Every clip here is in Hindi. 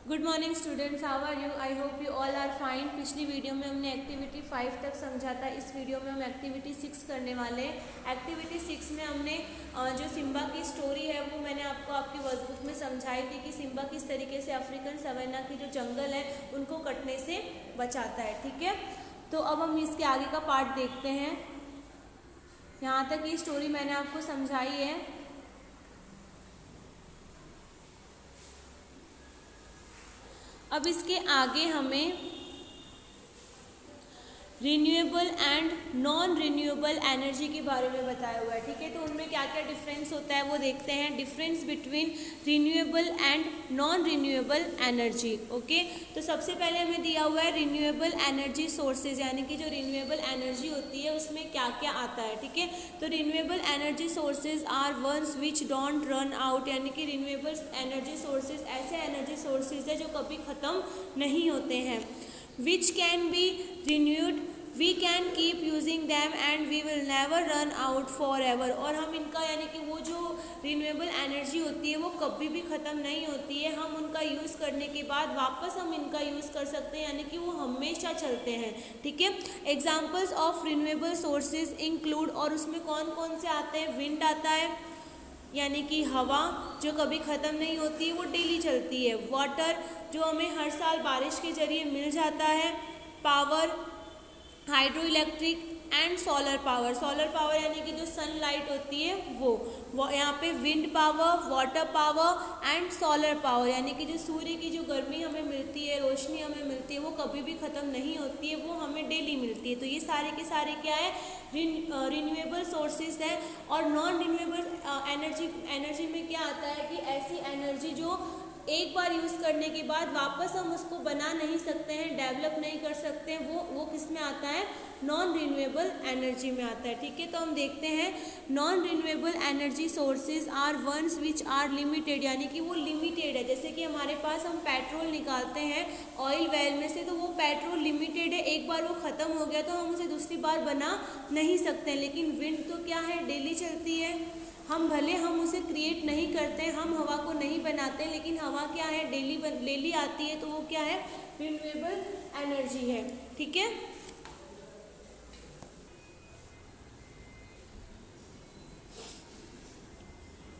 Good morning students, how are you? I hope you all are fine. पिछली वीडियो में हमने एक्टिविटी 5 तक समझा था। इस वीडियो में हम एक्टिविटी 6 करने वाले हैं। एक्टिविटी 6 में हमने जो सिम्बा की स्टोरी है वो मैंने आपको आपकी वर्कबुक में समझाई थी कि सिम्बा किस तरीके से अफ्रीकन सवेना की जो जंगल है उनको कटने से बचाता है। ठीक है, तो अब हम इसके आगे का पार्ट देखते हैं। यहाँ तक ये स्टोरी मैंने आपको समझाई है। अब इसके आगे हमें renewable and non renewable energy के बारे में बताया हुआ है। ठीक है, तो उनमें क्या क्या डिफरेंस होता है वो देखते हैं। Difference between renewable and non renewable energy. Okay, तो सबसे पहले हमें दिया हुआ है रिन्यूएबल एनर्जी सोर्सेज, यानी कि जो रिन्यूएबल एनर्जी होती है उसमें क्या क्या आता है। ठीक है, तो renewable energy sources are ones which don't run out, यानी कि रिन्यूएबल एनर्जी सोर्सेज ऐसे एनर्जी सोर्सेज है जो कभी ख़त्म नहीं होते हैं। which can be renewed, we can keep using them and we will never run out forever। और हम इनका यानी कि वो जो रिन्यूएबल एनर्जी होती है वो कभी भी ख़त्म नहीं होती है। हम उनका यूज़ करने के बाद वापस हम इनका यूज़ कर सकते हैं, यानी कि वो हमेशा चलते हैं। ठीक है, examples of renewable sources include, और उसमें कौन कौन से आते हैं? विंड आता है, यानी कि हवा जो कभी ख़त्म नहीं होती है, वो डेली चलती है। वाटर जो हमें हर साल बारिश के ज़रिए मिल जाता है। Power, hydro electric and solar power. Solar power यानी कि जो सनलाइट होती है वो यहाँ पे wind power, water power and solar power, यानी कि जो सूर्य की जो गर्मी हमें मिलती है, रोशनी हमें मिलती है, वो कभी भी ख़त्म नहीं होती है, वो हमें डेली मिलती है। तो ये सारे के सारे क्या है? रिन्यूएबल सोर्सेज है। और नॉन रिन्यूएबल एनर्जी में क्या आता है कि ऐसी एनर्जी जो एक बार यूज़ करने के बाद वापस हम उसको बना नहीं सकते हैं, डेवलप नहीं कर सकते हैं, वो किस में आता है? नॉन रिन्यूएबल एनर्जी में आता है। ठीक है, तो हम देखते हैं non renewable energy sources are ones which are limited, यानी कि वो लिमिटेड है। जैसे कि हमारे पास हम पेट्रोल निकालते हैं ऑयल वेल में से, तो वो पेट्रोल लिमिटेड है, एक बार वो ख़त्म हो गया तो हम उसे दूसरी बार बना नहीं सकते। लेकिन विंड तो क्या है? डेली चलती है। हम भले हम उसे क्रिएट नहीं करते, हम हवा को नहीं बनाते, लेकिन हवा क्या है? डेली आती है, तो वो क्या है? रिन्यूएबल एनर्जी है। ठीक है,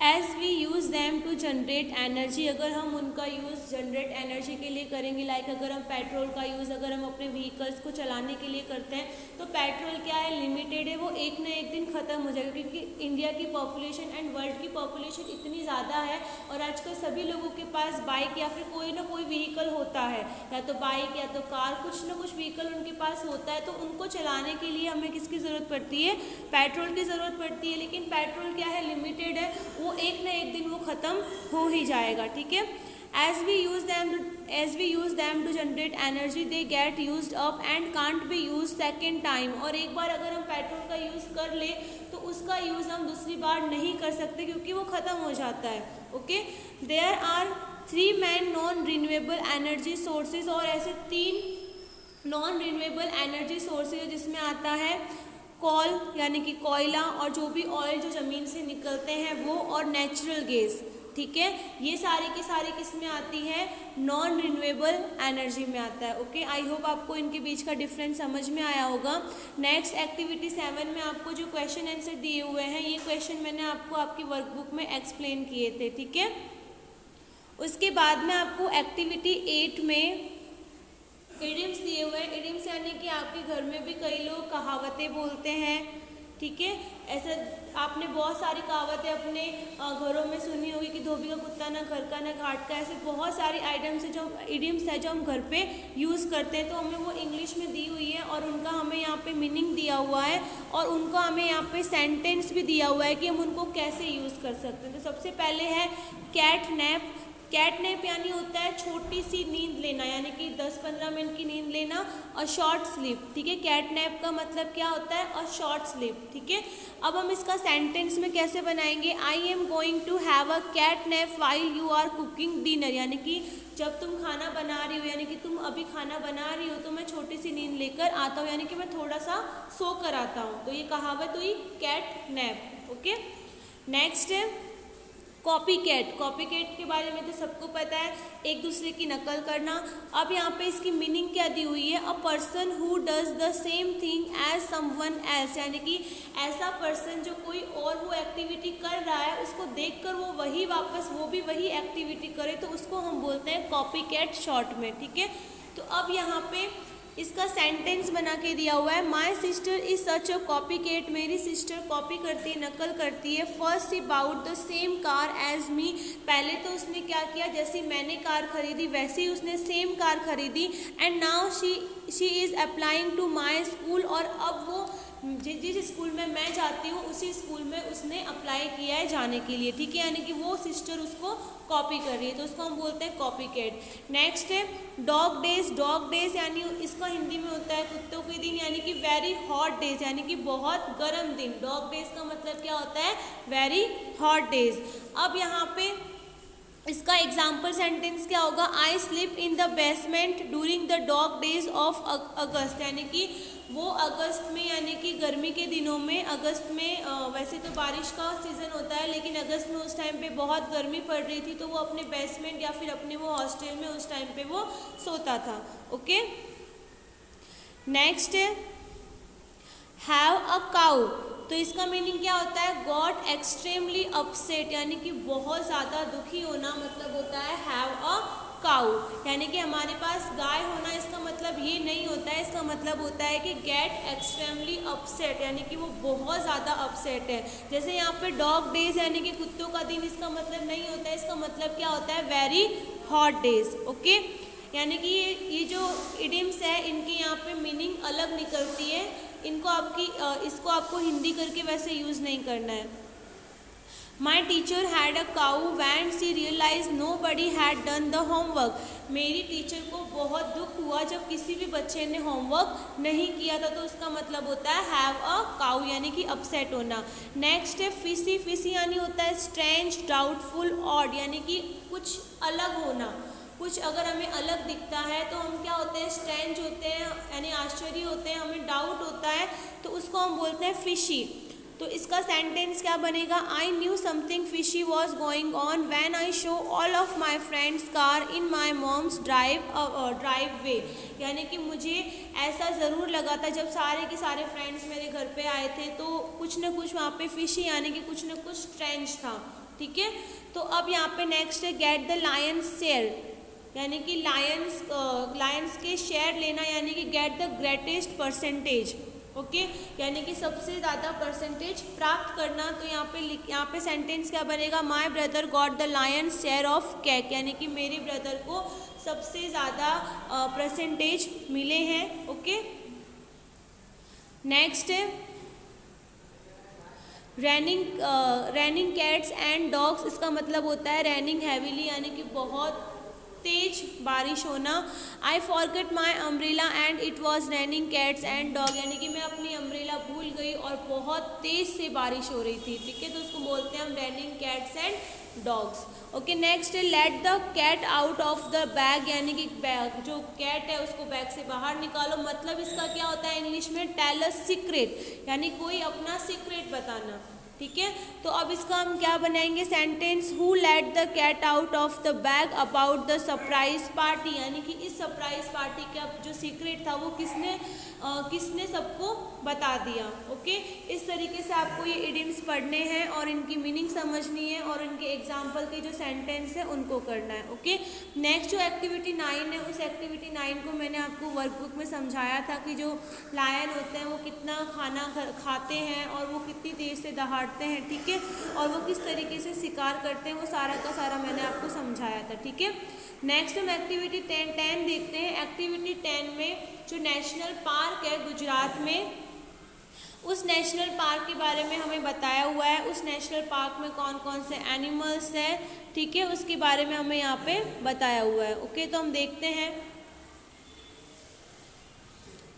as we use them to generate energy, अगर हम उनका यूज़ जनरेट एनर्जी के लिए करेंगे, लाइक अगर हम पेट्रोल का यूज़ अगर हम अपने व्हीकल्स को चलाने के लिए करते हैं, तो पेट्रोल क्या है? लिमिटेड है, वो एक न एक दिन ख़त्म हो जाएगा, क्योंकि इंडिया की पॉपुलेशन एंड वर्ल्ड की पॉपुलेशन इतनी ज़्यादा है और आजकल सभी लोगों के पास बाइक या फिर कोई ना कोई व्हीकल होता है, या तो बाइक या तो कार, कुछ ना कुछ व्हीकल उनके पास होता है। तो उनको चलाने के लिए हमें किसकी ज़रूरत पड़ती है? पेट्रोल की ज़रूरत पड़ती है। लेकिन पेट्रोल क्या है? लिमिटेड है, वो एक न एक दिन वो ख़त्म हो ही जाएगा। ठीक है, as we use them to generate energy they get used up and can't be use second time. और एक बार अगर हम पेट्रोल का यूज़ कर ले तो उसका यूज़ हम दूसरी बार नहीं कर सकते, क्योंकि वो ख़त्म हो जाता है। Okay, there are 3 main non renewable energy sources, और ऐसे 3 नॉन रिन्यूएबल एनर्जी सोर्सेज जिसमें आता है कोल यानी कि कोयला, और जो भी ऑयल जो ज़मीन से निकलते हैं वो, और नेचुरल गैस। ठीक है, ये सारी की सारी किस में आती है? नॉन रिन्यूएबल एनर्जी में आता है। ओके, आई होप आपको इनके बीच का डिफरेंस समझ में आया होगा। नेक्स्ट एक्टिविटी 7 में आपको जो क्वेश्चन आंसर दिए हुए हैं, ये क्वेश्चन मैंने आपको आपकी वर्कबुक में एक्सप्लेन किए थे। ठीक है, उसके बाद में आपको एक्टिविटी 8 में इडियम्स दिए हुए हैं। इडियम्स यानी कि आपके घर में भी कई लोग कहावतें बोलते हैं। ठीक है, ऐसा आपने बहुत सारी कहावतें अपने घरों में सुनी होगी कि धोबी का कुत्ता ना घर का ना घाट का। ऐसे बहुत सारी आइटम्स है जो इडियम्स है जो हम घर पे यूज़ करते हैं। तो हमें वो इंग्लिश में दी हुई है और उनका हमें यहाँ पे मीनिंग दिया हुआ है, और उनका हमें यहाँ पे सेंटेंस भी दिया हुआ है कि हम उनको कैसे यूज़ कर सकते हैं। तो सबसे पहले है कैट नैप। कैट नैप यानी होता है छोटी सी नींद लेना, यानी कि 10-15 मिनट की नींद लेना, और शॉर्ट स्लीप। ठीक है, कैट नैप का मतलब क्या होता है? और शॉर्ट स्लीप। ठीक है, अब हम इसका सेंटेंस में कैसे बनाएंगे? I am going to have a cat nap while you are cooking dinner, यानी कि जब तुम खाना बना रही हो, यानी कि तुम अभी खाना बना रही हो, तो मैं छोटी सी नींद लेकर आता हूँ, यानी कि मैं थोड़ा सा सो कर आता हूँ। तो ये कहावत हुई कैट नैप। ओके, नेक्स्ट है कॉपी कैट के बारे में तो सबको पता है, एक दूसरे की नकल करना। अब यहाँ पे इसकी मीनिंग क्या दी हुई है, a person who does the same thing as someone else, यानी कि ऐसा पर्सन जो कोई और वो एक्टिविटी कर रहा है उसको देखकर वो वही वापस वो भी वही एक्टिविटी करे, तो उसको हम बोलते हैं कॉपी कैट शॉर्ट में, ठीक है। तो अब यहाँ पे इसका सेंटेंस बना के दिया हुआ है, my sister is such a copy cat, मेरी सिस्टर कॉपी करती है, नकल करती है। First she bought the same car as me, पहले तो उसने क्या किया, जैसे मैंने कार खरीदी वैसे ही उसने सेम कार खरीदी। And now she is applying to my school, और अब वो जिस स्कूल में मैं जाती हूँ उसी स्कूल में उसने अप्लाई किया है जाने के लिए, ठीक है, यानी कि वो सिस्टर उसको कॉपी कर रही है, तो उसको हम बोलते हैं कॉपी कैट। नेक्स्ट है डॉग डेज यानी इसका हिंदी में होता है कुत्तों के दिन, यानी कि वेरी हॉट डेज, यानी कि बहुत गर्म दिन। डॉग डेज का मतलब क्या होता है, वेरी हॉट डेज। अब यहाँ पे इसका एग्जाम्पल सेंटेंस क्या होगा, I sleep in the basement during the dog days of अगस्त, यानी कि वो अगस्त में, यानी कि गर्मी के दिनों में, अगस्त में वैसे तो बारिश का सीज़न होता है लेकिन अगस्त में उस टाइम पे बहुत गर्मी पड़ रही थी, तो वो अपने बेसमेंट या फिर अपने वो हॉस्टल में उस टाइम पे वो सोता था। Okay, next have a cow, तो इसका मीनिंग क्या होता है, गॉट एक्सट्रीमली अपसेट, यानी कि बहुत ज़्यादा दुखी होना मतलब होता है हैव अ काउ, यानी कि हमारे पास गाय होना इसका मतलब ये नहीं होता है, इसका मतलब होता है कि गेट एक्सट्रीमली अपसेट, यानी कि वो बहुत ज़्यादा अपसेट है। जैसे यहाँ पे डॉग डेज यानी कि कुत्तों का दिन, इसका मतलब नहीं होता है, इसका मतलब क्या होता है, वेरी हॉट डेज। ओके, यानी कि ये जो इडियम्स है इनकी यहाँ पे मीनिंग अलग निकलती है, इनको इसको आपको हिंदी करके वैसे यूज़ नहीं करना है। My teacher had a cow when she realise nobody had done the homework, मेरी टीचर को बहुत दुख हुआ जब किसी भी बच्चे ने होमवर्क नहीं किया था, तो उसका मतलब होता है हैव अ काऊ, यानी कि अपसेट होना। नेक्स्ट है फिसी यानी होता है स्ट्रेंज, डाउटफुल, ऑड, यानी कि कुछ अलग होना, कुछ अगर हमें अलग दिखता है तो हम क्या होते हैं, स्ट्रेंज होते हैं, यानी आश्चर्य होते हैं, हमें डाउट होता है, तो उसको हम बोलते हैं फिशी। तो इसका सेंटेंस क्या बनेगा, I knew something fishy was going on when I saw all of my friends car in my mom's driveway, यानी कि मुझे ऐसा ज़रूर लगा था जब सारे के सारे फ्रेंड्स मेरे घर पे आए थे, तो कुछ ना कुछ वहाँ पे फिशी यानी कि कुछ ना कुछ स्ट्रेंज था, ठीक है। तो अब यहाँ पे नेक्स्ट है गेट द लायंस शेयर, यानी कि लायंस के शेयर लेना, यानी कि get the greatest percentage. Okay, यानी कि सबसे ज़्यादा परसेंटेज प्राप्त करना। तो यहाँ पे सेंटेंस क्या बनेगा, my brother got the Lions share of cake, यानी कि मेरे ब्रदर को सबसे ज़्यादा परसेंटेज मिले हैं। ओके, नेक्स्ट है रैनिंग कैट्स एंड डॉग्स, इसका मतलब होता है रैनिंग हैवीली, यानी कि बहुत तेज बारिश होना। I forget my umbrella and it was raining cats and dog, यानी कि मैं अपनी अम्ब्रेला भूल गई और बहुत तेज से बारिश हो रही थी, ठीक है, तो उसको बोलते हैं हम raining cats and dogs. Okay, next है let the cat out of the bag, यानी कि जो कैट है उसको बैग से बाहर निकालो, मतलब इसका क्या होता है इंग्लिश में, टेल अ सीक्रेट, यानी कोई अपना सीक्रेट बताना, ठीक है। तो अब इसका हम क्या बनाएंगे sentence, who let the cat out of the bag about the surprise party, यानी कि इस सरप्राइज पार्टी का जो सीक्रेट था वो किसने सबको बता दिया। ओके, इस तरीके से आपको ये इडियम्स पढ़ने हैं और इनकी मीनिंग समझनी है और इनके एग्जाम्पल के जो सेंटेंस है उनको करना है। ओके, नेक्स्ट जो एक्टिविटी 9 है, उस एक्टिविटी 9 को मैंने आपको वर्कबुक में समझाया था कि जो लायन होते हैं वो कितना खाना खाते हैं और वो कितनी देर से दहाड़ते हैं, ठीक है, और वो किस तरीके से शिकार करते हैं, वो सारा का सारा मैंने आपको समझाया था, ठीक है। नेक्स्ट हम एक्टिविटी 10 देखते हैं। एक्टिविटी 10 में जो नेशनल पार्क है गुजरात में, उस नेशनल पार्क के बारे में हमें बताया हुआ है, उस नेशनल पार्क में कौन कौन से एनिमल्स हैं, ठीक है, उसके बारे में हमें यहाँ पे बताया हुआ है। ओके, तो हम देखते हैं।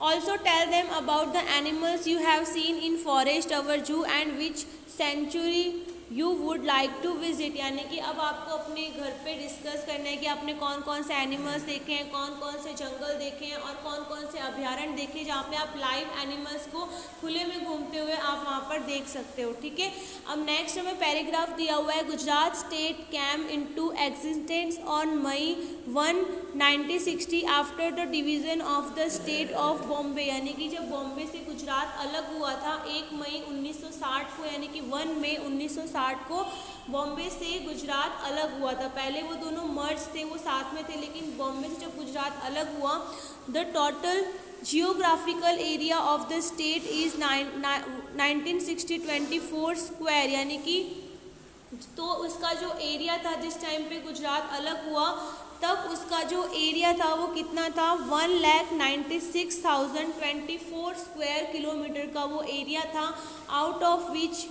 Also tell them about the animals you have seen in forest our zoo and which sanctuary you would like to visit, यानी कि अब आपको अपने घर पे डिस्कस करना है कि आपने कौन कौन से एनिमल्स देखे हैं, कौन कौन से जंगल देखे हैं और कौन कौन से अभ्यारण्य देखे हैं जहाँ पे आप लाइव एनिमल्स को खुले में घूमते हुए आप वहाँ पर देख सकते हो। ठीक है, अब नेक्स्ट हमें पैराग्राफ दिया हुआ है, Gujarat state came into existence on May 1, 1960 after the division of the state of Bombay, यानी कि जब बॉम्बे से गुजरात अलग हुआ था 1 मई 1960 को, यानी कि 1 मई 1960 को बॉम्बे से गुजरात अलग हुआ था। पहले वो दोनों मर्ज थे, वो साथ में थे, लेकिन बॉम्बे से जब गुजरात अलग हुआ, the total geographical area of the state is 1960 24 square, यानी कि तो उसका जो एरिया था जिस टाइम पे गुजरात अलग हुआ तब उसका जो एरिया था वो कितना था, 1,96,024 स्क्वायर किलोमीटर का वो एरिया था, out of which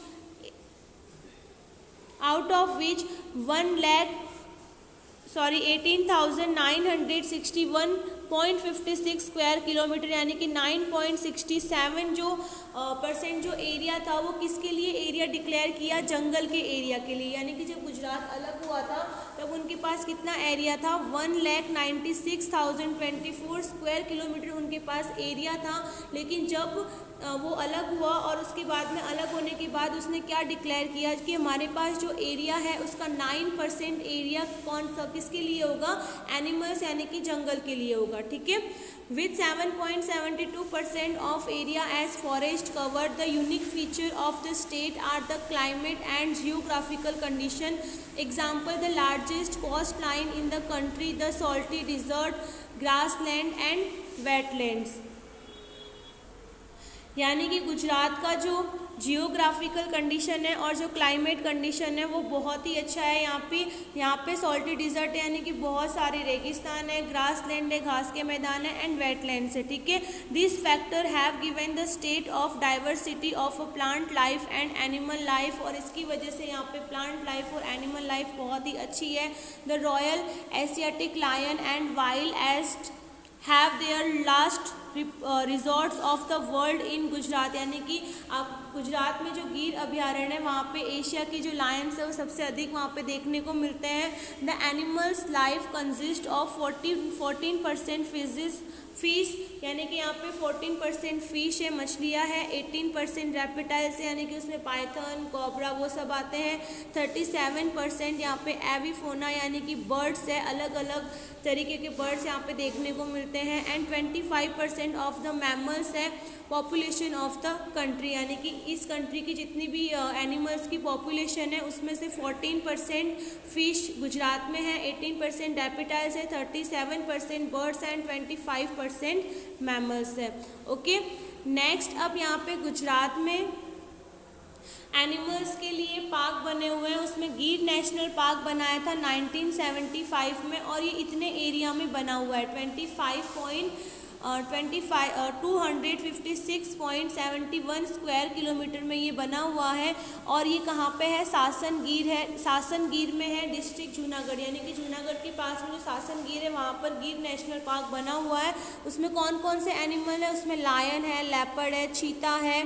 18,961.56 square kilometre, यानी कि 9.67 जो % जो एरिया था वो किसके लिए एरिया डिक्लेयर किया, जंगल के एरिया के लिए। यानी कि जब गुजरात अलग हुआ था तब उनके पास कितना एरिया था, 1,96,024 स्क्वायर किलोमीटर उनके पास एरिया था। लेकिन जब वो अलग हुआ और उसके बाद में अलग होने के बाद उसने क्या डिक्लेयर किया कि हमारे पास जो एरिया है उसका 9% एरिया कौन सा किसके लिए होगा, एनिमल्स यानी कि जंगल के लिए होगा। ठीक है, with 7.72% of area as forest covered, the unique feature of the state are the climate and geographical condition. Example, the largest coastline in the country, the salty desert, grassland and wetlands. यानी कि गुजरात का जो जियोग्राफिकल कंडीशन है और जो क्लाइमेट कंडीशन है वो बहुत ही अच्छा है। यहाँ पे सॉल्टी डिजर्ट है, यानी कि बहुत सारे रेगिस्तान है, ग्रास लैंड है, घास के मैदान है एंड वेटलैंड्स है। ठीक है, this factor have given the state of diversity of a plant life and animal life, और इसकी वजह से यहाँ पे प्लांट लाइफ और एनिमल लाइफ बहुत ही अच्छी है। The royal Asiatic lion and wild ass have their last resorts of the world in Gujarat, यानी कि आप गुजरात में जो गिर अभ्यारण्य है वहाँ पे एशिया के जो लायंस है वो सबसे अधिक वहाँ पे देखने को मिलते हैं। The animals life consist of 14% fish, यानी कि यहाँ पे 14% फिश है, मछलियाँ है, 18% रेप्टाइल्स है, यानी कि उसमें पाइथन, कोबरा वो सब आते हैं, 37% यहाँ पे एविफोना यानी कि बर्ड्स है, अलग अलग तरीके के बर्ड्स यहाँ पे देखने को मिलते हैं, एंड 25% ऑफ द मैमल्स है पॉपुलेशन ऑफ द कंट्री, यानी कि इस कंट्री की जितनी भी एनिमल्स की पॉपुलेशन है उसमें से 14% फिश गुजरात में है, 18% रेप्टाइल्स है, 37% बर्ड्स एंड 25% मैमल्स है। ओके, नेक्स्ट अब यहाँ पे गुजरात में एनिमल्स के लिए पार्क बने हुए हैं, उसमें गिर नेशनल पार्क बनाया था 1975 में, और ये इतने एरिया में बना हुआ है, 256.71 स्क्वायर किलोमीटर में ये बना हुआ है। और ये कहाँ पे है, सासन गिर है, सासन गिर में है, डिस्ट्रिक्ट जूनागढ़, यानी कि जूनागढ़ के पास में जो सासन गिर है वहाँ पर गिर नेशनल पार्क बना हुआ है। उसमें कौन कौन से एनिमल है, उसमें लायन है, लेपर्ड है, चीता है,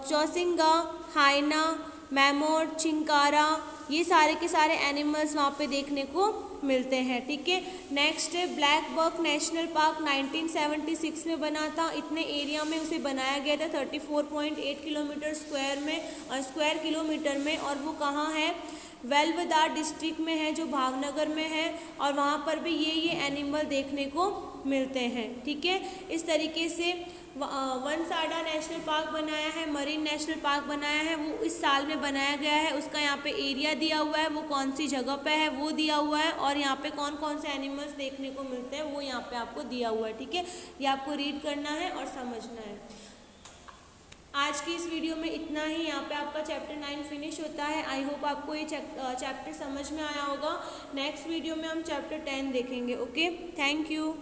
चौसिंगा, हाइना, मैमोथ, चिंकारा, ये सारे के सारे एनिमल्स वहाँ पे देखने को मिलते हैं। ठीक है, नेक्स्ट है ब्लैक बक नेशनल पार्क, 1976 में बना था, इतने एरिया में उसे बनाया गया था, 34.8 किलोमीटर स्क्वायर किलोमीटर में, और वो कहाँ है, वेल्वदार डिस्ट्रिक्ट में है जो भावनगर में है, और वहाँ पर भी ये एनिमल देखने को मिलते हैं। ठीक है, इस तरीके से वनसाडा नेशनल पार्क बनाया है, मरीन नेशनल पार्क बनाया है, वो इस साल में बनाया गया है, उसका यहाँ पे एरिया दिया हुआ है, वो कौन सी जगह पे है वो दिया हुआ है, और यहाँ पे कौन कौन से एनिमल्स देखने को मिलते हैं वो यहाँ पे आपको दिया हुआ है। ठीक है, ये आपको रीड करना है और समझना है। आज की इस वीडियो में इतना ही, यहाँ पे आपका चैप्टर 9 फिनिश होता है। आई होप आपको ये चैप्टर समझ में आया होगा। नेक्स्ट वीडियो में हम चैप्टर 10 देखेंगे। Okay, thank you.